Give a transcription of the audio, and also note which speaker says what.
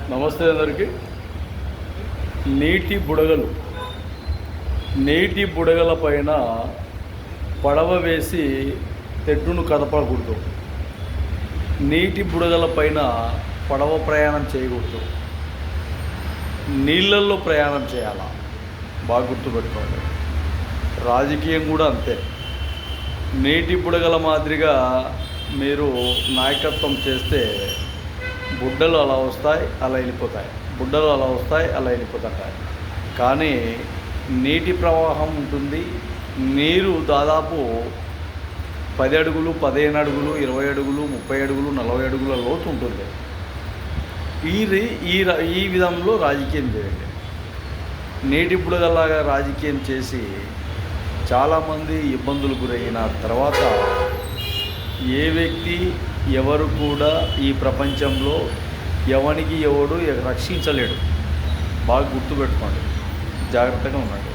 Speaker 1: నమస్తే అందరికీ. నీటి బుడగలు, నీటి బుడగల పైన పడవ వేసి తెడ్డును కదపకూడదు. నీటి బుడగల పైన పడవ ప్రయాణం చేయకూడదు. నీళ్ళల్లో ప్రయాణం చేయాలా, బాగా గుర్తుపెట్టుకోండి. రాజకీయం కూడా అంతే. నీటి బుడగల మాదిరిగా మీరు నాయకత్వం చేస్తే బుడ్డలు అలా వస్తాయి, అలా వెళ్ళిపోతాయి. బుడ్డలు అలా వస్తాయి, అలా వెళ్ళిపోతాయి. కానీ నీటి ప్రవాహం ఉంటుంది. నీరు దాదాపు 10 అడుగులు, 15 అడుగులు, 20 అడుగులు, 30 అడుగులు, 40 అడుగుల లోతు ఉంటుంది. ఈ విధంలో రాజకీయం చేయండి. నీటి బుడగలాగా రాజకీయం చేసి చాలామంది ఇబ్బందులు గురైన తర్వాత ఏ వ్యక్తి ఎవరు కూడా ఈ ప్రపంచంలో ఎవరికి ఎవడు రక్షించలేడు. బాగా గుర్తుపెట్టుకోండి, జాగ్రత్తగా ఉండండి.